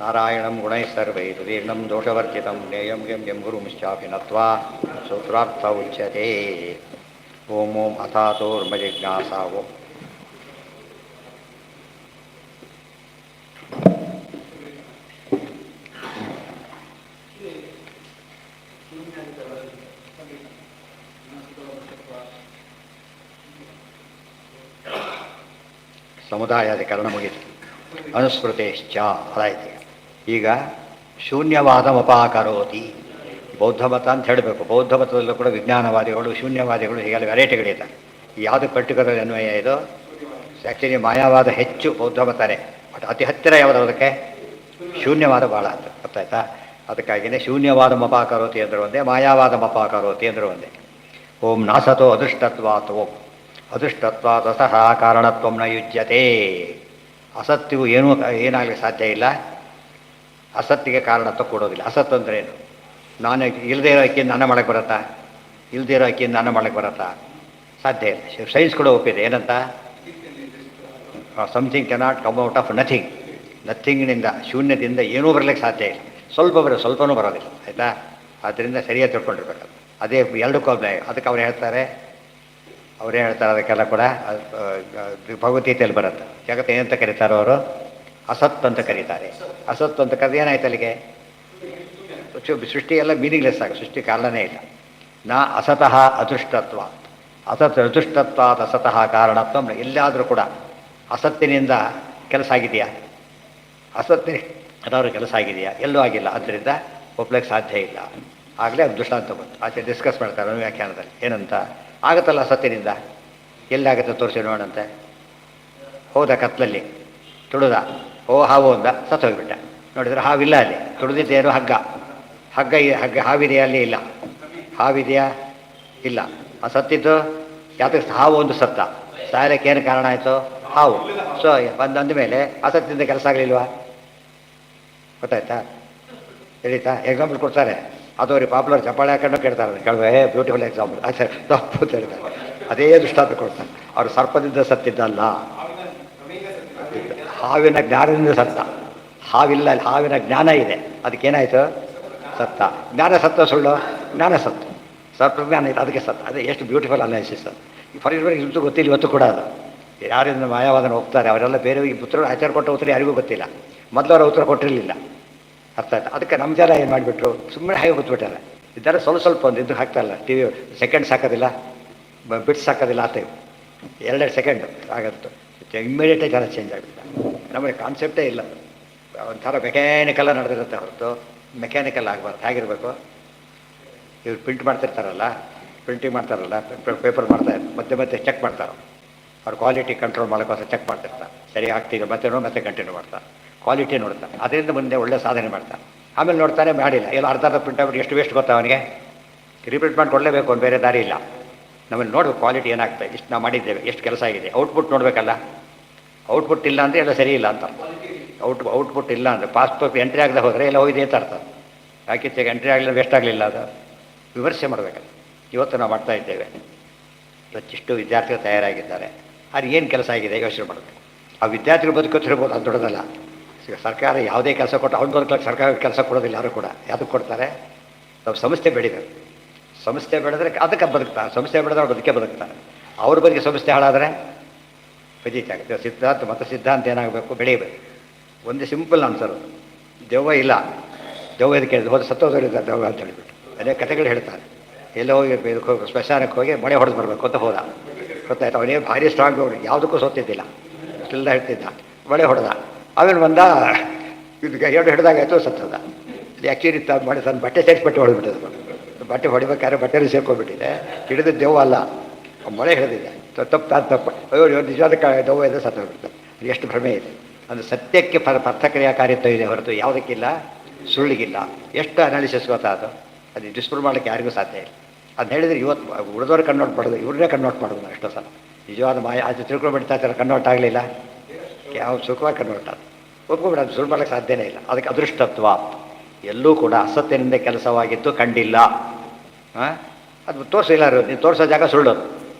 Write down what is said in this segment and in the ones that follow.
ನಾರಾಯಣಂ ಗುಣೈಃ ಸರ್ವೈಃ ತೀರ್ಣಂ ದೋಷವರ್ಜಿತಂ ಜ್ಞೇಯಂ ಗಮ್ಯಂ ಗುರುಮಿಶ್ಚಾಪಿ ನತ್ವಾ ಸೂತ್ರಾರ್ಥ ಉಚ್ಯತೆ. ಓಂ ಓಂ ಅಥಾತೋರ್ಮಜಿಜ್ಞಾಸಾ ಓಂ. ಸಮುದಾಯಾಧಿಕರಣ ಮುಗಿತು. ಅನುಸ್ಮೃತೇಶ್ಚ ಅದಾಯ್ತು. ಈಗ ಶೂನ್ಯವಾದಮಪಾಕರೋತಿ ಬೌದ್ಧ ಮತ ಅಂತ ಹೇಳಬೇಕು. ಬೌದ್ಧ ಮತದಲ್ಲೂ ಕೂಡ ವಿಜ್ಞಾನವಾದಿಗಳು ಶೂನ್ಯವಾದಿಗಳು ಹೀಗೆಲ್ಲ ವೆರೈಟಿಗಳಿದೆ. ಯಾವುದು ಪರ್ಟಿಕ್ಯುಲರ್ ಅನ್ವಯ ಇದು? ಆ್ಯಕ್ಚುಲಿ ಮಾಯಾವಾದ ಹೆಚ್ಚು ಬೌದ್ಧ ಮತನೇ, ಬಟ್ ಅತಿ ಹತ್ತಿರ ಯಾವುದು ಅದಕ್ಕೆ? ಶೂನ್ಯವಾದ ಭಾಳ ಅಂತ ಗೊತ್ತಾಯ್ತಾ? ಅದಕ್ಕಾಗಿಯೇ ಶೂನ್ಯವಾದ ಮಪಾಕರೋತಿ ಅಂದ್ರೆ ಒಂದೇ, ಮಾಯಾವಾದ ಮಪಾಕರೋತಿ ಅಂದ್ರೆ ಒಂದೇ. ಓಂ ನಾಸತೋ ಅದೃಷ್ಟತ್ವಾತ್ ಓಂ ಅದೃಷ್ಟತ್ವಾತ್ ಅಸಹ ಕಾರಣತ್ವಂ ನ ಯುಜ್ಯತೆ. ಅಸತ್ಯವು ಏನಾಗಲಿಕ್ಕೆ ಸಾಧ್ಯ ಇಲ್ಲ, ಅಸತ್ತಿಗೆ ಕಾರಣತ್ವ ಕೊಡೋದಿಲ್ಲ. ಅಸತ್ ಅಂದ್ರೆ ಏನು? ನಾನು ಇಲ್ಲದೇ ಇರೋ ಅಕ್ಕಿಯಿಂದ ಅನ್ನ ಮಾಡಕ್ಕೆ ಬರುತ್ತಾ? ಇಲ್ಲದೇ ಇರೋ ಅಕ್ಕಿಯಿಂದ ಅನ್ನ ಮಾಡಕ್ಕೆ ಬರುತ್ತಾ? ಸಾಧ್ಯ ಇಲ್ಲ. ಸೈನ್ಸ್ ಕೂಡ ಒಪ್ಪಿದೆ. ಏನಂತ? Something cannot come out of nothing. ನಥಿಂಗ್ನಿಂದ, ಶೂನ್ಯದಿಂದ ಏನೂ ಬರಲಿಕ್ಕೆ ಸಾಧ್ಯ ಇಲ್ಲ. ಸ್ವಲ್ಪನೂ ಬರೋದಿಲ್ಲ. ಆಯಿತಾ? ಆದ್ದರಿಂದ ಸರಿಯಾಗಿ ತಿಳ್ಕೊಂಡಿರ್ಬೇಕು. ಅದೇ ಎರಡಕ್ಕೂ ಅದಕ್ಕೆ ಅವ್ರು ಹೇಳ್ತಾರೆ ಅದಕ್ಕೆಲ್ಲ ಕೂಡ ಭಗವದ್ಗೀತೆಯಲ್ಲಿ ಬರುತ್ತೆ. ಜಗತ್ತು ಏನಂತ ಕರೀತಾರೆ ಅವರು? ಅಸತ್ ಅಂತ ಕರೀತಾರೆ. ಅಸತ್ ಅಂತ ಕರೆದು ಏನಾಯ್ತು ಅಲ್ಲಿಗೆ? ಸೃಷ್ಟಿ ಎಲ್ಲ ಮೀನಿಂಗ್ಲೆಸ್ ಆಗ, ಸೃಷ್ಟಿ ಕಾರಣನೇ ಇಲ್ಲ. ನಾ ಅಸತಃ ಅದೃಷ್ಟತ್ವ ಅದೃಷ್ಟತ್ವಾತ್ ಅಸತಃ ಕಾರಣತ್ವ. ಎಲ್ಲಾದರೂ ಕೂಡ ಅಸತ್ತಿನಿಂದ ಕೆಲಸ ಆಗಿದೆಯಾ? ಅಸತ್ತಿನ ಅದಾದ್ರೂ ಕೆಲಸ ಆಗಿದೆಯಾ? ಎಲ್ಲೂ ಆಗಿಲ್ಲ. ಅದರಿಂದ ಒಪ್ಲಿಕ್ಕೆ ಸಾಧ್ಯ ಇಲ್ಲ. ಆಗಲೇ ಅದು ದೃಷ್ಟಾಂತ ಬಂತು. ಆಚೆ ಡಿಸ್ಕಸ್ ಮಾಡ್ತಾರೆ ವ್ಯಾಖ್ಯಾನದಲ್ಲಿ. ಏನಂತ? ಆಗುತ್ತಲ್ಲ ಅಸತ್ತಿನಿಂದ. ಎಲ್ಲಾಗುತ್ತೆ ತೋರಿಸಿ ನೋಡಂತೆ. ಹೋದ ಕತ್ಲಲ್ಲಿ ತುಳಿದ, ಹಾವು ಅಂದ, ಸತ್ತೋಗ್ಬಿಟ್ಟ. ನೋಡಿದ್ರೆ ಹಾವಿಲ್ಲ ಅಲ್ಲಿ. ತುಳಿದಿದ್ದೇನು? ಹಗ್ಗ ಹಾವಿದೆಯಾ? ಅಲ್ಲಿ ಇಲ್ಲ. ಹಾವಿದೆಯಾ? ಇಲ್ಲ. ಆ ಸತ್ತಿದ್ದು ಯಾತಕ್ಕೆ? ಹಾವು ಒಂದು ಸತ್ತ. ಸಾಯಲಕ್ಕೆ ಏನು ಕಾರಣ ಆಯಿತು? ಹಾವು. ಸೊ ಅಂದ ಮೇಲೆ ಅಸತ್ತಿಂದ ಕೆಲಸ ಆಗಲಿಲ್ವಾ? ಗೊತ್ತಾಯ್ತಾ? ಹೇಳಿತಾ? ಎಕ್ಸಾಂಪಲ್ ಕೊಡ್ತಾರೆ. ಅದು ಅವ್ರಿಗೆ ಪಾಪ್ಯುಲರ್ ಚಪ್ಪಾಳೆ ಹಾಕೊಂಡು ಕೇಳ್ತಾರೆ. Beautiful example. ಸರ್ ತಪ್ಪು ಅಂತ ಹೇಳ್ತಾರೆ. ಅದೇ ದೃಷ್ಟಾಂತ ಕೊಡ್ತಾರೆ. ಅವರು ಸರ್ಪದಿಂದ ಸತ್ತಿದ್ದಲ್ಲ, ಹಾವಿನ ಜ್ಞಾನದಿಂದ ಸತ್ತ. ಹಾವಿಲ್ಲ, ಅಲ್ಲಿ ಹಾವಿನ ಜ್ಞಾನ ಇದೆ. ಅದಕ್ಕೇನಾಯಿತು? ಸತ್ತ. ಜ್ಞಾನ ಸತ್ತ ಸುಳ್ಳು? ಜ್ಞಾನ ಸತ್ತು. ಸರ್ಪಜ್ಞಾನ ಇದೆ, ಅದಕ್ಕೆ ಸತ್ತ. ಅದೇ ಎಷ್ಟು ಬ್ಯೂಟಿಫುಲ್ ಅನಾಲಿಸಿಸ್ ಅದು. ಫಾರ್ ಎಕ್ಸಾಂಪಲ್ ಇವತ್ತು ಗೊತ್ತಿಲ್ಲ, ಇವತ್ತು ಕೂಡ ಅದು ಯಾರಿಂದ ಮಾಯಾವಾದನ ಹೋಗ್ತಾರೆ ಅವರೆಲ್ಲ ಬೇರೆ ಉತ್ತರ ಆಚಾರ ಕೊಟ್ಟ ಉತ್ತರ ಯಾರಿಗೂ ಗೊತ್ತಿಲ್ಲ. ಮೊದಲು ಅವರ ಉತ್ತರ ಕೊಟ್ಟಿರಲಿಲ್ಲ. ಅರ್ಥ ಆಯ್ತು? ಅದಕ್ಕೆ ನಮ್ಮ ಜನ ಏನು ಮಾಡಿಬಿಟ್ರು? ಸುಮ್ಮನೆ ಹಾಗೆ ಗೊತ್ತುಬಿಟ್ಟಾರೆ. ಇದ್ದಾರೆ ಸ್ವಲ್ಪ ಒಂದು ಇದು ಹಾಕ್ತಾರಲ್ಲ, ಟಿ ವಿ ಸೆಕೆಂಡ್ಸ್ ಹಾಕೋದಿಲ್ಲ, ಬಿಟ್ಸ್ ಹಾಕೋದಿಲ್ಲ. ಆ ಟೈಮ್ 2 ಸೆಕೆಂಡ್ ಆಗತ್ತು, ಇಮ್ಮಿಡಿಯೇಟಾಗಿ ಜನ ಚೇಂಜ್ ಆಗಿಬಿಟ್ಟ. ನಮಗೆ ಕಾನ್ಸೆಪ್ಟೇ ಇಲ್ಲ. ಒಂಥರ ಮೆಕ್ಯಾನಿಕಲ್ಲ ನಡೆದಿರುತ್ತೆ ಹೊರತು ಮೆಕ್ಯಾನಿಕಲ್ ಆಗಬಾರ್ದು. ಹೇಗಿರಬೇಕು? ಇವ್ರು ಪ್ರಿಂಟಿಂಗ್ ಮಾಡ್ತಾರಲ್ಲ, ಪೇಪರ್ ಮಾಡ್ತಾರೆ, ಮತ್ತೆ ಚೆಕ್ ಮಾಡ್ತಾರೆ. ಅವ್ರು ಕ್ವಾಲಿಟಿ ಕಂಟ್ರೋಲ್ ಮಾಡೋಕ್ಕೋಸ್ಕರ ಚೆಕ್ ಮಾಡ್ತಿರ್ತಾರೆ. ಸರಿ ಆಗ್ತಿದೆ ಮತ್ತೆ ಕಂಟಿನ್ಯೂ ಮಾಡ್ತಾರೆ. ಕ್ವಾಲಿಟಿ ನೋಡ್ತಾರೆ. ಅದರಿಂದ ಮುಂದೆ ಒಳ್ಳೆ ಸಾಧನೆ ಮಾಡ್ತಾರೆ. ಆಮೇಲೆ ನೋಡ್ತಾನೆ ಮಾಡಿಲ್ಲ, ಎಲ್ಲ ಅರ್ಧ ಪ್ರಿಂಟ್ ಆಗ್ಬಿಟ್ಟು ಎಷ್ಟು ವೇಸ್ಟ್ ಗೊತ್ತಾ ಅವನಿಗೆ? ರಿಪ್ರಿಂಟ್ ಮಾಡಿ ಕೊಡಲೇಬೇಕು, ಒಂದು ಬೇರೆ ದಾರಿ ಇಲ್ಲ. ನಮ್ಮಲ್ಲಿ ನೋಡ್ಬೇಕು ಕ್ವಾಲಿಟಿ ಏನಾಗ್ತದೆ, ಇಷ್ಟು ನಾವು ಮಾಡಿದ್ದೇವೆ, ಎಷ್ಟು ಕೆಲಸ ಆಗಿದೆ. ಔಟ್ಪುಟ್ ನೋಡಬೇಕಲ್ಲ. ಔಟ್ಪುಟ್ ಇಲ್ಲ ಅಂದರೆ ಎಲ್ಲ ಸರಿ ಇಲ್ಲ ಅಂತ. ಔಟ್ಪುಟ್ ಇಲ್ಲ ಅಂದರೆ ಪಾಸ್ಬುಕ್ ಎಂಟ್ರಿ ಆಗದೆ ಹೋದರೆ ಎಲ್ಲ ಹೋಗಿದೆ ಅಂತ ಅರ್ಥ. ಯಾಕಿತ್ತು ಎಂಟ್ರಿ ಆಗಲಿಲ್ಲ, ವೇಸ್ಟ್ ಆಗಲಿಲ್ಲ. ಅದು ವಿಮರ್ಶೆ ಮಾಡಬೇಕಲ್ಲ. ಇವತ್ತು ನಾವು ಮಾಡ್ತಾ ಇದ್ದೇವೆ. ಇವತ್ತಿಷ್ಟು ವಿದ್ಯಾರ್ಥಿಗಳು ತಯಾರಾಗಿದ್ದಾರೆ. ಅದು ಏನು ಕೆಲಸ ಆಗಿದೆ ಯೋಚನೆ ಮಾಡಬೇಕು. ಆ ವಿದ್ಯಾರ್ಥಿಗಳು ಬದುಕೋತಿರ್ಬೋದು, ಅದು ದೊಡ್ಡದಲ್ಲ. ಸರ್ಕಾರ ಯಾವುದೇ ಕೆಲಸ ಕೊಟ್ಟು ಅವ್ನು ಬದುಕಲಿಕ್ಕೆ ಸರ್ಕಾರ ಕೆಲಸ ಕೊಡೋದಿಲ್ಲ. ಯಾರು ಕೂಡ ಯಾವುದಕ್ಕೆ ಕೊಡ್ತಾರೆ? ನಾವು ಸಂಸ್ಥೆ ಬೆಳಿಬೇಕು. ಸಂಸ್ಥೆ ಬೆಳೆದ್ರೆ ಅದಕ್ಕೆ ಬದುಕ್ತಾರೆ. ಸಂಸ್ಥೆ ಬೆಳೆದ್ರೆ ಅವ್ರು ಬದುಕೆ ಬದುಕ್ತಾರೆ. ಅವ್ರ ಬದುಕಿ ಸಂಸ್ಥೆ ಹಾಳಾದರೆ ಆಗುತ್ತೆ. ಸಿದ್ಧಾಂತ ಏನಾಗಬೇಕು? ಬೆಳೀಬೇಕು. ಒಂದು ಸಿಂಪಲ್ ಆನ್ಸರು, ದೆವ್ವ ಇಲ್ಲ. ದೆವ್ವ ಇದಕ್ಕೆ ಹೋದ ಸತ್ತೋದರಿದ್ದ ದೆವ್ವ ಅಂತ ಹೇಳಿಬಿಟ್ಟು ಅನೇಕ ಕಥೆಗಳು ಹೇಳ್ತಾರೆ. ಎಲ್ಲೋ ಹೋಗಿ ಸ್ಮಶಾನಕ್ಕೆ ಹೋಗಿ ಮಳೆ ಹೊಡೆದು ಬರಬೇಕು ಅಂತ ಹೋದ. ಗೊತ್ತಾಯ್ತು? ಅವನೇ ಭಾರಿ ಸ್ಟ್ರಾಂಗ್, ಅವ್ರು ಯಾವುದಕ್ಕೂ ಸೋತಿದ್ದಿಲ್ಲ, ಅಷ್ಟೆಲ್ಲ ಹೇಳ್ತಿದ್ದ. ಮಳೆ ಹೊಡೆದ. ಆಮೇಲೆ ಬಂದ, ಇದು ಎರಡು ಹಿಡ್ದಾಗಾಯ್ತು, ಸತ್ತದ. ಅದು ಆ್ಯಕ್ಚುಲಿ ಮಾಡಿ ತನ್ನ ಬಟ್ಟೆ ಸೇರಿಸ್ಬಿಟ್ಟು ಹೊಡೆದ್ಬಿಟ್ಟದು. ಬಟ್ಟೆ ಹೊಡಿಬೇಕಾದ್ರೆ ಬಟ್ಟೆನೂ ಸೇರ್ಕೊಂಡ್ಬಿಟ್ಟಿದೆ. ಹಿಡಿದು ದೆವ್ವ ಅಲ್ಲ, ಮಳೆ ಹಿಡಿದಿದೆ. ತಪ್ಪು ಅಯ್ಯೋ ನಿಜವಾದ ದೆವ್ವ ಇದೆ, ಸತ್ತೋಗ್ಬಿಡ್ತದೆ. ಎಷ್ಟು ಭ್ರಮೆ ಇದೆ. ಅದು ಸತ್ಯಕ್ಕೆ ಪರ್ಥಕ್ರಿಯಾಕಾರಿತ್ವ ಇದೆ ಹೊರತು ಯಾವುದಕ್ಕಿಲ್ಲ, ಸುಳ್ಳಿಗಿಲ್ಲ. ಎಷ್ಟು ಅನಾಲಿಸಿಸ್ ಗೊತ್ತಾ ಅದು? ಅದು ಡಿಸ್ಪ್ರೂವ್ ಮಾಡೋಕ್ಕೆ ಯಾರಿಗೂ ಸಾಧ್ಯ ಇಲ್ಲ. ಅದನ್ನ ಹೇಳಿದರೆ ಇವತ್ತು ಉಳಿದವ್ರು ಕನ್ವರ್ಟ್ ಮಾಡೋದು, ಇವ್ರನ್ನೇ ಕನ್ವರ್ಟ್ ಮಾಡೋದು. ಎಷ್ಟೋ ಸಲ ನಿಜವಾದ ಅದು ತಿಳ್ಕೊಂಡ್ಬಿಡ್ತಾ ಇರ್ತಾರೆ, ಕನ್ವರ್ಟ್ ಆಗಲಿಲ್ಲ. ಯಾವ ಸುಖವಾಗಿ ಕನ್ವರ್ಟ್ ಆದ ಒಪ್ಕೊಂಡ್ಬಿಡ, ಅದು ಸುಳ್ಳು ಮಾಡೋಕ್ಕೆ ಸಾಧ್ಯನೇ ಇಲ್ಲ. ಅದಕ್ಕೆ ಅದೃಷ್ಟತ್ವ. ಎಲ್ಲೂ ಕೂಡ ಅಸತ್ಯನಿಂದ ಕೆಲಸವಾಗಿದ್ದು ಕಂಡಿಲ್ಲ. ಅದು ತೋರಿಸಿಲ್ಲ. ನೀವು ತೋರಿಸೋ ಜಾಗ ಸುಳ್ಳೋದು,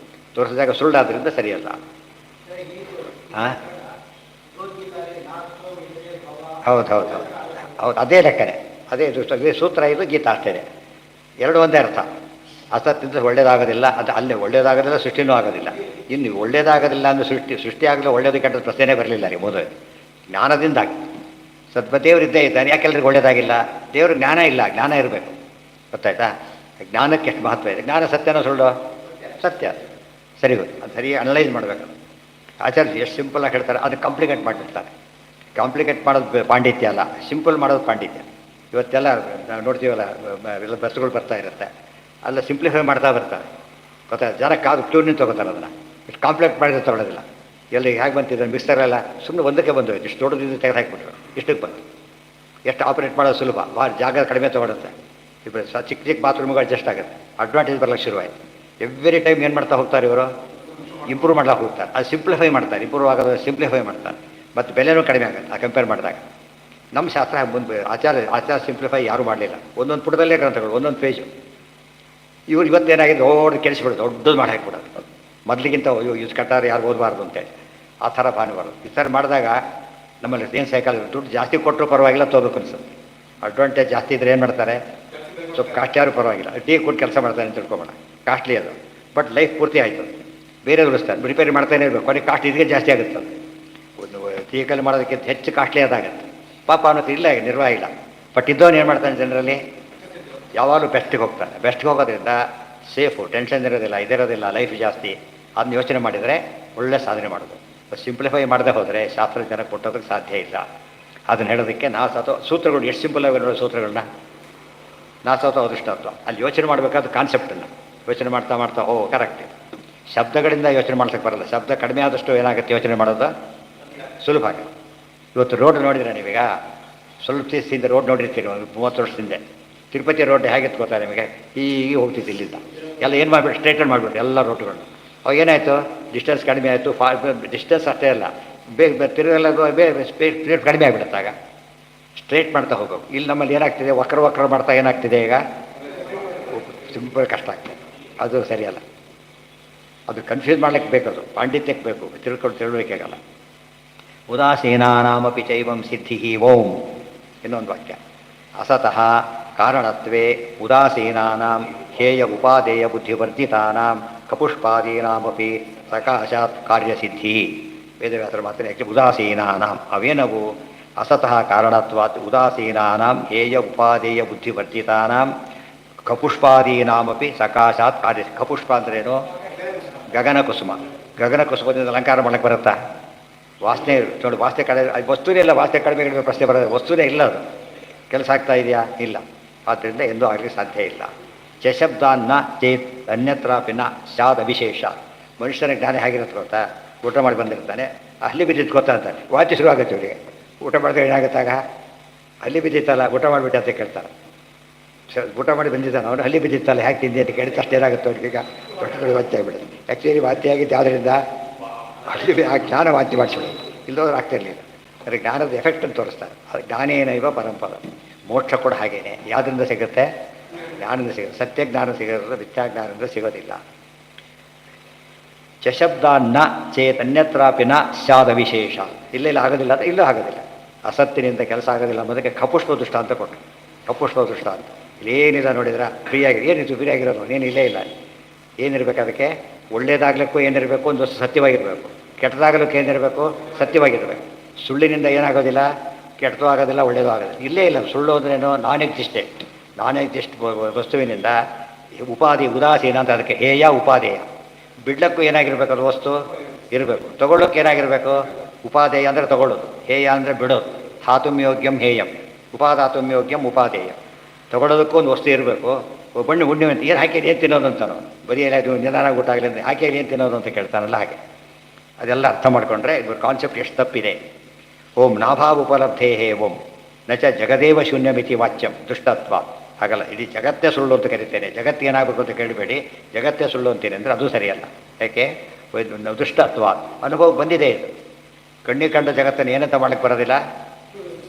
ತೋರಿಸೋ ಜಾಗ ಸುಳ್ಳಾದ್ರಿಂದ ಸರಿಯಲ್ಲ. ಹೌದು. ಹೌದು, ಅದೇ ಲೆಕ್ಕನೆ, ಅದೇ ಇದೇ ಸೂತ್ರ, ಇದು ಗೀತಾ ಅಷ್ಟೇ, ಎರಡು ಒಂದೇ ಅರ್ಥ. ಅಸತ್ತಿದ್ದರೆ ಒಳ್ಳೇದಾಗೋದಿಲ್ಲ, ಅದು ಅಲ್ಲೇ ಒಳ್ಳೇದಾಗೋದಿಲ್ಲ, ಸೃಷ್ಟಿನೂ ಆಗೋದಿಲ್ಲ. ಇನ್ನು ಒಳ್ಳೇದಾಗೋದಿಲ್ಲ ಅಂದರೆ ಸೃಷ್ಟಿ ಆಗಲಿ ಒಳ್ಳೇದು ಕೆಟ್ಟದ್ದು ಪ್ರಶ್ನೆ ಬರಲಿಲ್ಲ ರೀ ಮೊದಲು. ಜ್ಞಾನದಿಂದ ಆಗಿ ದೇವರು ಇದ್ದೇ ಇದ್ದಾನೆ, ಯಾಕೆಲ್ಲರಿಗೂ ಒಳ್ಳೇದಾಗಿಲ್ಲ? ದೇವರು ಜ್ಞಾನ ಇಲ್ಲ, ಜ್ಞಾನ ಇರಬೇಕು. ಗೊತ್ತಾಯ್ತಾ? ಜ್ಞಾನಕ್ಕೆ ಎಷ್ಟು ಮಹತ್ವ ಇದೆ. ಜ್ಞಾನ ಸತ್ಯನೋ ಸುಳ್ಳು? ಸತ್ಯ. ಸರಿ, ಗೊತ್ತು, ಅದು ಸರಿ ಅನಲೈಸ್ ಮಾಡಬೇಕು. ಆಚಾರ್ಯ ಎಷ್ಟು ಸಿಂಪಲಾಗಿ ಹೇಳ್ತಾರೆ, ಅದು ಕಾಂಪ್ಲಿಕೇಟ್ ಮಾಡಿರ್ತಾರೆ. ಕಾಂಪ್ಲಿಕೇಟ್ ಮಾಡೋದು ಪಾಂಡಿತ್ಯ ಅಲ್ಲ, ಸಿಂಪಲ್ ಮಾಡೋದು ಪಾಂಡಿತ್ಯ. ಇವತ್ತೆಲ್ಲ ನಾವು ನೋಡ್ತೀವಲ್ಲ, ಎಲ್ಲ ಬಸ್ಸುಗಳು ಬರ್ತಾ ಇರುತ್ತೆ, ಅಲ್ಲ ಸಿಂಪ್ಲಿಫೈ ಮಾಡ್ತಾ ಬರ್ತಾರೆ. ಗೊತ್ತಾಯ್ತು? ಜನ ಕಾದು ಟ್ಯೂನಿಂಗ್ ತೊಗೋತಾರೆ, ಅದನ್ನು ಇಷ್ಟು ಕಾಂಪ್ಲಿಕೇಟ್ ಮಾಡಿದ್ರೆ ತೊಗೊಳ್ಳೋದಿಲ್ಲ. ಎಲ್ಲಿ ಹೇಗೆ ಬಂತಿದ್ದಾರೆ ಮಿಕ್ಸರೆಲ್ಲ ಸುಮ್ಮನೆ ಒಂದಕ್ಕೆ ಬಂದು ಇಷ್ಟು ದೊಡ್ಡದಿಂದ ತೆಗೆದು ಹಾಕಿಬಿಟ್ರು, ಇಷ್ಟಕ್ಕೆ ಬಂತು. ಎಷ್ಟು ಆಪ್ರೇಟ್ ಮಾಡೋದು ಸುಲಭ, ಭಾಳ ಜಾಗ ಕಡಿಮೆ ತೊಗೊಳುತ್ತೆ. ಇಬ್ಬರು ಚಿಕ್ಕ ಚಿಕ್ಕ ಬಾತ್ರೂಮ್ಗಳು ಅಡ್ಜಸ್ಟ್ ಆಗುತ್ತೆ, ಅಡ್ವಾಂಟೇಜ್ ಬರಲಿಕ್ಕೆ ಶುರುವಾಯಿತು. ಎವ್ರಿ ಟೈಮ್ ಏನು ಮಾಡ್ತಾ ಹೋಗ್ತಾರೆ ಇವರು? ಇಂಪ್ರೂವ್ ಮಾಡ್ಲಿಕ್ಕೆ ಹೋಗ್ತಾರೆ. ಅದು ಸಿಂಪ್ಲಿಫೈ ಮಾಡ್ತಾರೆ, ಇಂಪ್ರೂವ್ ಆಗೋದು ಸಿಂಪ್ಲಿಫೈ ಮಾಡ್ತಾರೆ, ಮತ್ತು ಬೆಲೆನೂ ಕಡಿಮೆ ಆಗುತ್ತೆ ಆ ಕಂಪೇರ್ ಮಾಡಿದಾಗ. ನಮ್ಮ ಶಾಸ್ತ್ರ ಮುಂದೆ ಆಚಾರ ಸಿಂಪ್ಲಿಫೈ ಯಾರೂ ಮಾಡಲಿಲ್ಲ. ಒಂದೊಂದು ಪುಟದಲ್ಲೇ ಗ್ರಂಥಗಳು, ಒಂದೊಂದು ಪೇಜು. ಇವ್ರು ಇವತ್ತೇನಾಗಿದೆ, ದೊಡ್ಡ ಕೆಡಿಸ್ಬಿಡೋದು, ದೊಡ್ಡದು ಮಾಡಿ ಹಾಕ್ಬಿಡೋದು. ಮೊದಲಿಗಿಂತ ಯೂಸ್ ಕಟ್ಟಾರೆ ಯಾರು ಓದಬಾರ್ದು ಅಂತೇಳಿ ಆ ಥರ ಭಾನುವಾರ ಈ ಥರ ಮಾಡಿದಾಗ ನಮ್ಮಲ್ಲಿ ಏನು ಸೈಕಲ್ ದುಡ್ಡು ಜಾಸ್ತಿ ಕೊಟ್ಟರು ಪರವಾಗಿಲ್ಲ, ತೋಬೇಕು ಅನ್ಸುತ್ತೆ. ಅಡ್ವಾಂಟೇಜ್ ಜಾಸ್ತಿ ಇದ್ರೆ ಏನು ಮಾಡ್ತಾರೆ, ಸ್ವಲ್ಪ ಕಾಸ್ಟ್ಲಿ ಯಾರು ಪರವಾಗಿಲ್ಲ, ಟೀ ಕೊಟ್ಟು ಕೆಲಸ ಮಾಡ್ತಾನೆ ಅಂತ ತಿಳ್ಕೊಬೇಡ, ಕಾಸ್ಟ್ಲಿ ಅದು. ಬಟ್ ಲೈಫ್ ಪೂರ್ತಿ ಆಯಿತು, ಬೇರೆ ಉಳಿಸ್ತಾರೆ, ರಿಪೇರಿ ಮಾಡ್ತಾನೆ ಇರಬೇಕು, ಕೊನೆಗೆ ಕಾಸ್ಟ್ ಇದಕ್ಕೆ ಜಾಸ್ತಿ ಆಗುತ್ತೆ. ಒಂದು ಟೀ ಕಲ್ಲಿ ಮಾಡೋದಕ್ಕಿಂತ ಹೆಚ್ಚು ಕಾಸ್ಟ್ಲಿ ಅದಾಗುತ್ತೆ. ಪಾಪ ಅನ್ನೋದು ಇಲ್ಲ, ನಿರ್ವಾಹ ಇಲ್ಲ. ಬಟ್ ಇದ್ದವನು ಏನು ಮಾಡ್ತಾನೆ, ಜನರಲ್ಲಿ ಯಾವಾಗಲೂ ಬೆಸ್ಟಿಗೆ ಹೋಗ್ತಾನೆ. ಬೆಸ್ಟ್ಗೆ ಹೋಗೋದ್ರಿಂದ ಸೇಫು, ಟೆನ್ಷನ್ ಇರೋದಿಲ್ಲ, ಇದಿರೋದಿಲ್ಲ, ಲೈಫ್ ಜಾಸ್ತಿ. ಅದನ್ನ ಯೋಚನೆ ಮಾಡಿದರೆ ಒಳ್ಳೆ ಸಾಧನೆ ಮಾಡೋದು. ಸಿಂಪ್ಲಿಫೈ ಮಾಡದೆ ಹೋದರೆ ಶಾಸ್ತ್ರ ಜನ ಕೊಟ್ಟೋದಕ್ಕೆ ಸಾಧ್ಯ ಇಲ್ಲ. ಅದನ್ನು ಹೇಳೋದಕ್ಕೆ ನಾ ಸತೋ ಸೂತ್ರಗಳು ಎಷ್ಟು ಸಿಂಪಲ್ ಆಗಿ ನೋಡೋ ಸೂತ್ರಗಳನ್ನ ನಾ ಸತೋ ಅದೃಷ್ಟತ್ವ. ಅಲ್ಲಿ ಯೋಚನೆ ಮಾಡಬೇಕಾದ ಕಾನ್ಸೆಪ್ಟನ್ನು ಯೋಚನೆ ಮಾಡ್ತಾ ಮಾಡ್ತಾ ಓ ಕರೆಕ್ಟ್. ಶಬ್ದಗಳಿಂದ ಯೋಚನೆ ಮಾಡ್ಲಿಕ್ಕೆ ಬರಲ್ಲ. ಶಬ್ದ ಕಡಿಮೆ ಆದಷ್ಟು ಏನಾಗುತ್ತೆ ಯೋಚನೆ ಮಾಡೋದು ಸುಲಭ ಆಗುತ್ತೆ. ಇವತ್ತು ರೋಡ್ ನೋಡಿದರೆ ನೀವೀಗ ಸ್ವಲ್ಪ ದಿವಸದಿಂದ ರೋಡ್ ನೋಡಿರ್ತೀರಿ, ಒಂದು 30 ವರ್ಷದಿಂದ. ತಿರುಪತಿ ರೋಡ್ ಹೇಗಿತ್ತು ಗೊತ್ತಾ ನಿಮಗೆ? ಹೀಗೆ ಹೋಗ್ತಿತ್ತು ಇಲ್ಲಿಂದ. ಎಲ್ಲ ಏನು ಮಾಡಿಬಿಟ್ಟು ಸ್ಟ್ರೈಟನ್ ಮಾಡಿಬಿಟ್ಟು ಎಲ್ಲ ರೋಡ್ಗಳನ್ನು. ಅವಾಗ ಏನಾಯಿತು, ಡಿಸ್ಟೆನ್ಸ್ ಕಡಿಮೆ ಆಯಿತು. ಡಿಸ್ಟೆನ್ಸ್ ಅಷ್ಟೇ ಅಲ್ಲ, ಬೇಗ ತಿರುಗಲ್ಲ, ಸ್ಪೀಡ್ ಕಡಿಮೆ ಆಗಿಬಿಡುತ್ತಾಗ. ಸ್ಟ್ರೈಟ್ ಮಾಡ್ತಾ ಹೋಗೋ. ಇಲ್ಲಿ ನಮ್ಮಲ್ಲಿ ಏನಾಗ್ತಿದೆ, ವಕ್ರ ಮಾಡ್ತಾ ಏನಾಗ್ತಿದೆ ಈಗ, ಸಿಂಪಲ್ ಕಷ್ಟ ಆಗ್ತದೆ. ಅದು ಸರಿಯಲ್ಲ. ಅದು ಕನ್ಫ್ಯೂಸ್ ಮಾಡ್ಲಿಕ್ಕೆ ಬೇಕದು, ಪಾಂಡಿತ್ಯಕ್ಕೆ ಬೇಕು, ತಿಳುವಳಿಕೆಗಲ್ಲ. ಉದಾಸೀನಾನಾಮಪಿ ಚೈವಂ ಸಿದ್ಧಿ ಓಂ. ಇನ್ನೊಂದು ವಾಕ್ಯ, ಅಸತಃ ಕಾರಣತ್ವೇ ಉದಾಸೀನಾನಾಂ ಹೇಯ ಉಪಾದೇಯ ಬುದ್ಧಿವರ್ಜಿತಾನಾಂ ಕಪುಷ್ಪಾದೀನಾಮಪಿ ಸಕಾಶಾತ್ ಕಾರ್ಯಸಿದ್ಧಿ. ವೇದವ್ಯಾಸರ ಮಾತನ್ನು ಯಾಕೆ ಉದಾಸೀನಾನಾಂ ಅವೇನವು ಅಸತಃ ಕಾರಣತ್ವಾತ್ ಉದಾಸೀನಾನಾಂ ಹೇಯ ಉಪಾದೇಯ ಬುದ್ಧಿವರ್ಜಿತಾನಾಂ ಕಪುಷ್ಪಾದೀನಾಮಪಿ ಸಕಾಶಾತ್ ಕಾರ್ಯ. ಕಪುಷ್ಪ ಅಂದ್ರೇನು? ಗಗನ ಕುಸುಮ. ಗಗನ ಕುಸುಮದಿಂದ ಅಲಂಕಾರ ಮಾಡಕ್ಕೆ ಬರುತ್ತಾ? ವಾಸನೆ ನೋಡಿ, ವಾಸನೆ ಕಡಿಮೆ, ವಸ್ತುನೇ ಇಲ್ಲ, ವಾಸನೆ ಕಡಿಮೆ ಪ್ರಶ್ನೆ ಬರೋದು, ವಸ್ತುನೇ ಇಲ್ಲ, ಅದು ಕೆಲಸ ಆಗ್ತಾ ಇದೆಯಾ? ಇಲ್ಲ. ಆದ್ದರಿಂದ ಎಂದೂ ಆಗಲಿ ಸಾಧ್ಯ ಇಲ್ಲ. ಚಶಬ್ದಾನ್ನ ಚೇತ್ ಅನ್ಯತ್ರಾಪಿನ ಸ್ಯಾದ ವಿಶೇಷ. ಮನುಷ್ಯನ ಜ್ಞಾನ ಹೇಗಿರುತ್ತೆ ಗೊತ್ತಾ? ಊಟ ಮಾಡಿ ಬಂದಿರ್ತಾನೆ, ಅಲ್ಲಿ ಬಿದ್ದಿದ್ದು ಗೊತ್ತಾ ಅಂತಾನೆ, ವಾಚಿ ಶುರು ಆಗುತ್ತೆ ಇವರಿಗೆ. ಊಟ ಮಾಡಿದ್ರೆ ಏನಾಗುತ್ತಾಗ, ಅಲ್ಲಿ ಬಿದ್ದಿತ್ತಲ್ಲ, ಊಟ ಮಾಡಿಬಿಟ್ಟೆ ಅಂತ ಕೇಳ್ತಾರೆ. ಊಟ ಮಾಡಿ ಬಂದಿದ್ದಾನೆ ಅವನು, ಅಲ್ಲಿ ಬಿದ್ದಿತ್ತಲ್ಲ ಹೇಗೆ ತಿಂದಿ ಅಂತ ಕೇಳಿದ ತಕ್ಷಣ ಏನಾಗುತ್ತೆ ಅವ್ರಿಗೆ, ಈಗ ಹೊಟ್ಟೆ ವಾಂತಿ ಆಗಿಬಿಡುತ್ತೆ. ಆ್ಯಕ್ಚುಲಿ ವಾಂತಿ ಆಗಿದ್ದು ಯಾವುದರಿಂದ? ಅಲ್ಲಿ ಆ ಜ್ಞಾನ ವಾಂತಿ ಮಾಡಿಸ್ಬಿಡೋದು, ಇಲ್ಲೋದ್ರೆ ಆಗ್ತಿರಲಿಲ್ಲ. ಅದಕ್ಕೆ ಜ್ಞಾನದ ಎಫೆಕ್ಟನ್ನು ತೋರಿಸ್ತಾರೆ. ಅದು ಜ್ಞಾನೇನೈವ ಪರಂಪರ. ಮೋಕ್ಷ ಕೂಡ ಹಾಗೇನೆ. ಯಾವುದರಿಂದ ಸಿಗುತ್ತೆ? ಜ್ಞಾನದಿಂದ ಸಿಗುತ್ತೆ. ಸತ್ಯ ಜ್ಞಾನ ಸಿಗೋದ್ರಿಂದ ಮಿಥ್ಯಾಜ್ಞಾನದಿಂದ ಸಿಗೋದಿಲ್ಲ. ಚಶಬ್ದಾನ್ನ ಚೇತನ್ಯತ್ರಾಪಿನ ಸ್ಯಾದ ವಿಶೇಷ. ಇಲ್ಲೆಲ್ಲ ಆಗೋದಿಲ್ಲ ಅಂತ ಇಲ್ಲೂ ಆಗೋದಿಲ್ಲ. ಅಸತ್ತಿನಿಂದ ಕೆಲಸ ಆಗೋದಿಲ್ಲ ಅನ್ನೋದಕ್ಕೆ ಕಪುಷ್ಪ ದೃಷ್ಟಾಂತ ಕೊಟ್ಟರು. ಕಪುಷ್ಪ ದೃಷ್ಟಾಂತ ಇಲ್ಲೇನಿಲ್ಲ ನೋಡಿದ್ರೆ ಫ್ರೀಯಾಗಿ ಏನಿತ್ತು, ಫ್ರೀಯಾಗಿರೋದು ಏನು ಇಲ್ಲೇ ಇಲ್ಲ. ಏನಿರಬೇಕು ಅದಕ್ಕೆ? ಒಳ್ಳೇದಾಗಲಿಕ್ಕೂ ಏನಿರಬೇಕು, ಒಂದು ವಸ್ತು ಸತ್ಯವಾಗಿರಬೇಕು. ಕೆಟ್ಟದಾಗಲಿಕ್ಕೆ ಏನಿರಬೇಕು? ಸತ್ಯವಾಗಿರಬೇಕು. ಸುಳ್ಳಿನಿಂದ ಏನಾಗೋದಿಲ್ಲ, ಕೆಟ್ಟದೂ ಆಗೋದಿಲ್ಲ, ಒಳ್ಳೆಯದೂ ಆಗೋದಿಲ್ಲ. ಇಲ್ಲೇ ಇಲ್ಲ. ಸುಳ್ಳು ಅಂದ್ರೇನು? ನಾನ್ ಎಕ್ಸಿಸ್ಟೆಂಟ್ ವಸ್ತುವಿನಿಂದ ಉಪಾಧಿ ಉದಾಸೀನ ಅಂತ. ಅದಕ್ಕೆ ಹೇಯ ಉಪಾದೇಯ. ಬಿಡ್ಲಕ್ಕೂ ಏನಾಗಿರ್ಬೇಕು, ಅದು ವಸ್ತು ಇರಬೇಕು. ತಗೊಳ್ಳೋಕೆ ಏನಾಗಿರಬೇಕು? ಉಪಾದೇಯ ಅಂದರೆ ತಗೊಳ್ಳೋದು, ಹೇಯ ಅಂದರೆ ಬಿಡೋದು. ಹಾತುಮ್ಯೋಗ್ಯಂ ಹೇಯಂ, ಉಪಾದಾತುಮ್ಯೋಗ್ಯಂ ಉಪಾದೇಯ. ತಗೊಳ್ಳೋದಕ್ಕೂ ಒಂದು ವಸ್ತು ಇರಬೇಕು. ಬಣ್ಣ ಹುಣ್ಣಿಮೆ ಅಂತ ಏನು ಹಾಕಿ ಏನು ತಿನ್ನೋದು ಅಂತಾನೋ, ಬರೀ ಎಲ್ಲ ನಿಧಾನ ಊಟ ಆಗಲಿ ಅಂದರೆ ಹಾಕಿ ಏನು ತಿನ್ನೋದು ಅಂತ ಕೇಳ್ತಾನಲ್ಲ, ಹಾಗೆ. ಅದೆಲ್ಲ ಅರ್ಥ ಮಾಡಿಕೊಂಡ್ರೆ ಇದ್ರ ಕಾನ್ಸೆಪ್ಟ್ ಎಷ್ಟು ತಪ್ಪಿದೆ. ಓಂ ನಾಭಾವುಪಲಬ್ಧೇ ಹೇ ಓಂ ನಚ ಜಗದೇವ ಶೂನ್ಯಮಿತಿ ವಾಚ್ಯಂ ದುಷ್ಟತ್ವ. ಹಾಗಲ್ಲ, ಇಡೀ ಜಗತ್ತೇ ಸುಳ್ಳು ಅಂತ ಕರಿತೇನೆ. ಜಗತ್ತು ಏನಾಗಬೇಕು ಅಂತ ಕೇಳಬೇಡಿ, ಜಗತ್ತೇ ಸುಳ್ಳು ಅಂತೀನಿ ಅಂದರೆ ಅದು ಸರಿಯಲ್ಲ. ಯಾಕೆ? ದುಷ್ಟತ್ವ ಅನುಭವ ಬಂದಿದೆ. ಇದು ಕಣ್ಣಿಗೆ ಕಂಡ ಜಗತ್ತನ್ನು ಏನಂತ ಮಾಡಲಿಕ್ಕೆ ಬರೋದಿಲ್ಲ,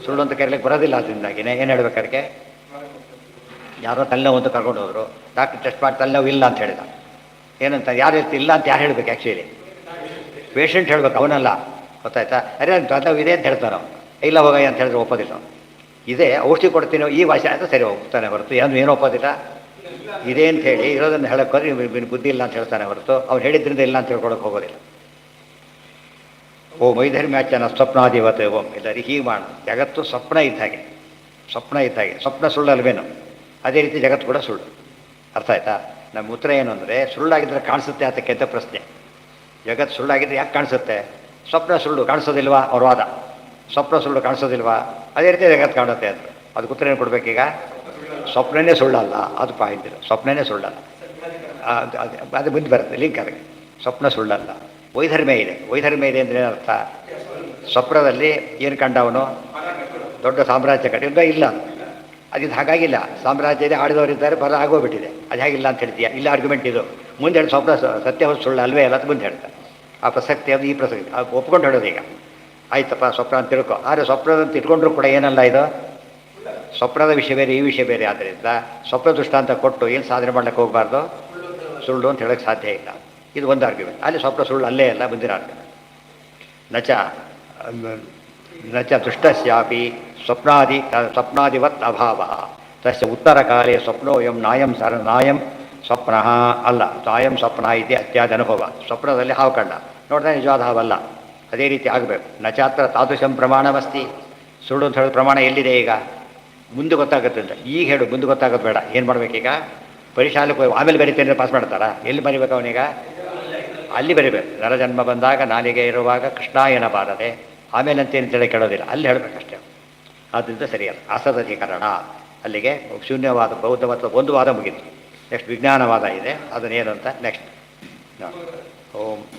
ಸುಳ್ಳು ಅಂತ ಕರೀಲಿಕ್ಕೆ ಬರೋದಿಲ್ಲ. ಅದರಿಂದಾಗಿನೇ ಏನು ಹೇಳ್ಬೇಕು, ಅದಕ್ಕೆ ಯಾರೋ ತಲೆನೋವು ಅಂತ ಕರ್ಕೊಂಡು ಹೋದರು, ಡಾಕ್ಟರ್ ಟೆಸ್ಟ್ ಮಾಡಿ ತಲೆನೋವು ಇಲ್ಲ ಅಂತ ಹೇಳಿದ. ಏನಂತ ಯಾರು ಇಲ್ಲ ಅಂತ ಯಾರು ಹೇಳ್ಬೇಕು? ಆ್ಯಕ್ಚುಲಿ ಪೇಷಂಟ್ ಹೇಳ್ಬೇಕು, ಅವನಲ್ಲ. ಗೊತ್ತಾಯ್ತಾ? ಅರೆ ತಲೆನೋವು ಇದೆ ಅಂತ ಹೇಳ್ತಾನೆ. ಇಲ್ಲ ಹೋಗಯ್ಯ ಅಂತ ಹೇಳಿದ್ರೆ ಒಪ್ಪೋದಿಲ್ಲ. ಇದೇ ಔಷಧಿ ಕೊಡ್ತೀನೋ ಈ ಭಾಷೆ ಆಯಿತು ಸರಿ ಹೋಗ್ತಾನೆ ಹೊರತು ಏನೋ ಒಪ್ಪೋದಿಲ್ಲ. ಇದೇ ಅಂತ ಹೇಳಿ ಇರೋದನ್ನು ಹೇಳೋಕ್ಕೋದ್ರೆ ಇವ್ನು ಬುದ್ಧಿ ಇಲ್ಲ ಅಂತ ಹೇಳ್ತಾನೆ ಹೊರತು ಅವ್ನು ಹೇಳಿದ್ರಿಂದ ಇಲ್ಲ ಅಂತ ಹೇಳ್ಕೊಳಕ್ಕೆ ಹೋಗೋದಿಲ್ಲ. ಓ ವೈಧರ್ಮ್ಯಾಚನ ಸ್ವಪ್ನಾಧಿವತೆ ಓಂ ಇಲ್ಲರಿ ಹೀಗೆ ಮಾಡ. ಜಗತ್ತು ಸ್ವಪ್ನ ಇದ್ದ ಹಾಗೆ, ಸ್ವಪ್ನ ಸುಳ್ಳಲ್ವೇನು, ಅದೇ ರೀತಿ ಜಗತ್ತು ಕೂಡ ಸುಳ್ಳು. ಅರ್ಥ ಆಯ್ತಾ? ನಮ್ಮ ಉತ್ತರ ಏನು ಅಂದರೆ, ಸುಳ್ಳಾಗಿದ್ದರೆ ಕಾಣಿಸುತ್ತೆ ಅದಕ್ಕೆ ಅಂತ ಪ್ರಶ್ನೆ. ಜಗತ್ತು ಸುಳ್ಳಾಗಿದ್ದರೆ ಯಾಕೆ ಕಾಣಿಸುತ್ತೆ? ಸ್ವಪ್ನ ಸುಳ್ಳು ಕಾಣಿಸೋದಿಲ್ವಾ ಅವ್ರ ವಾದ. ಸ್ವಪ್ನ ಸುಳ್ಳು ಕಾಣಿಸೋದಿಲ್ವಾ, ಅದೇ ರೀತಿ ಜಗತ್ತು ಕಾಣುತ್ತೆ ಅಂದರು. ಅದಕ್ಕೆ ಉತ್ತರ ಏನು ಕೊಡಬೇಕೀಗ? ಸ್ವಪ್ನನೇ ಸುಳ್ಳಲ್ಲ, ಅದು ಪಾಯಿಂಟ್ ಇದು. ಸ್ವಪ್ನನೇ ಸುಳ್ಳಲ್ಲ, ಅದು ಮುಂದೆ ಬರುತ್ತೆ ಲಿಂಕ್. ಅದಕ್ಕೆ ಸ್ವಪ್ನ ಸುಳ್ಳಲ್ಲ, ವೈಧರ್ಮ್ಯ ಇದೆ. ವೈಧರ್ಮ್ಯ ಇದೆ ಅಂದರೆ ಏನರ್ಥ? ಸ್ವಪ್ನದಲ್ಲಿ ಏನು ಕಂಡವನು? ದೊಡ್ಡ ಸಾಮ್ರಾಜ್ಯ ಕಂಡಿದ್ದ ಇಲ್ಲ, ಅದಿದ್ದು ಹಾಗಾಗಿಲ್ಲ. ಸಾಮ್ರಾಜ್ಯದೇ ಆಡಿದವರಿದ್ದಾರೆ, ಬರ ಆಗೋಗ್ಬಿಟ್ಟಿದೆ. ಅದು ಹೇಗಿಲ್ಲ ಅಂತ ಹೇಳ್ತೀಯ? ಇಲ್ಲ ಆರ್ಗ್ಯುಮೆಂಟ್ ಇದು. ಮುಂದೆ ಹೇಳಿ ಸ್ವಪ್ನ ಸತ್ಯ ಸುಳ್ಳು ಅಲ್ವೇ ಅಲ್ಲ ಅಂತ ಮುಂದೆ ಹೇಳ್ತಾರೆ. ಆ ಪ್ರಸಕ್ತಿ ಅದು ಈ ಪ್ರಸಕ್ತಿ ಒಪ್ಕೊಂಡು ಹೇಳೋದು. ಈಗ ಆಯ್ತಪ್ಪ ಸ್ವಪ್ನ ಅಂತ ತಿಳ್ಕೊ, ಆದರೆ ಸ್ವಪ್ನದಂತ ಇಟ್ಕೊಂಡ್ರು ಕೂಡ ಏನಲ್ಲ ಇದು, ಸ್ವಪ್ನದ ವಿಷಯ ಬೇರೆ ಈ ವಿಷಯ ಬೇರೆ. ಆದ್ದರಿಂದ ಸ್ವಪ್ನ ದೃಷ್ಟಾಂತ ಕೊಟ್ಟು ಏನು ಸಾಧನೆ ಮಾಡ್ಲಿಕ್ಕೆ ಹೋಗಬಾರ್ದು, ಸುಳ್ಳು ಅಂತ ಹೇಳೋಕ್ಕೆ ಸಾಧ್ಯ ಇಲ್ಲ. ಇದು ಒಂದು ಆರ್ಗ್ಯುಮೆಂಟ್. ಅಲ್ಲಿ ಸ್ವಪ್ನ ಸುಳ್ಳು ಅಲ್ಲೇ ಅಲ್ಲ, ಮುಂದಿನ ಆರ್ಗ್ಯುಮೆಂಟ್. ನಚ ದುಷ್ಟಸ್ಯಾಪಿ ಸ್ವಪ್ನಾದಿವತ್ ಅಭಾವ ತಸ್ಯ ಉತ್ತರ ಕಾಲೇ ಸ್ವಪ್ನೋಯಂ ನಾಯಂ ಸ್ವಪ್ನ ಅಲ್ಲ, ನಾಯಂ ಸ್ವಪ್ನ ಇದೆ ಅತ್ಯಾದಿ ಅನುಭವ. ಸ್ವಪ್ನದಲ್ಲಿ ಹಾವು ಕಂಡ ನೋಡಿದ್ರೆ ನಿಜವಾದ ಹಾವಲ್ಲ. ಅದೇ ರೀತಿ ಆಗಬೇಕು. ನಚಾತ್ರ ತಾದೃಶಂ ಪ್ರಮಾಣಮಸ್ತಿ. ಸುಳ್ಳು ಅಂತ ಹೇಳೋದು ಪ್ರಮಾಣ ಎಲ್ಲಿದೆ? ಈಗ ಮುಂದೆ ಗೊತ್ತಾಗುತ್ತೆ ಅಂತ. ಈಗ ಹೇಳು, ಮುಂದೆ ಗೊತ್ತಾಗೋದು ಬೇಡ. ಏನು ಮಾಡಬೇಕೀಗ? ಪರೀಕ್ಷಾಲಕ್ಕೆ ಹೋಗಿ ಆಮೇಲೆ ಬರೀತೇನೆ ಪಾಸ್ ಮಾಡ್ತಾರಾ? ಎಲ್ಲಿ ಬರೀಬೇಕು ಅವನೀಗ? ಅಲ್ಲಿ ಬರೀಬೇಕು. ನರಜನ್ಮ ಬಂದಾಗ ನಾಲಿಗೆ ಇರುವಾಗ ಕೃಷ್ಣಾಯನ ಬಾರದೆ ಆಮೇಲೆ ಅಂತೇಳಿ ಕೇಳೋದಿಲ್ಲ, ಅಲ್ಲಿ ಹೇಳಬೇಕಷ್ಟೇ. ಆದ್ದರಿಂದ ಸರಿಯಲ್ಲ. ಅಸದಧಿಕರಣ. ಅಲ್ಲಿಗೆ ಶೂನ್ಯವಾದ ಬೌದ್ಧ ಮತ್ತು ಒಂದು ವಾದ ಮುಗಿತು. ನೆಕ್ಸ್ಟ್ ವಿಜ್ಞಾನವಾದ ಇದೆ, ಅದನ್ನೇನು ಅಂತ ನೆಕ್ಸ್ಟ್. ಓಂ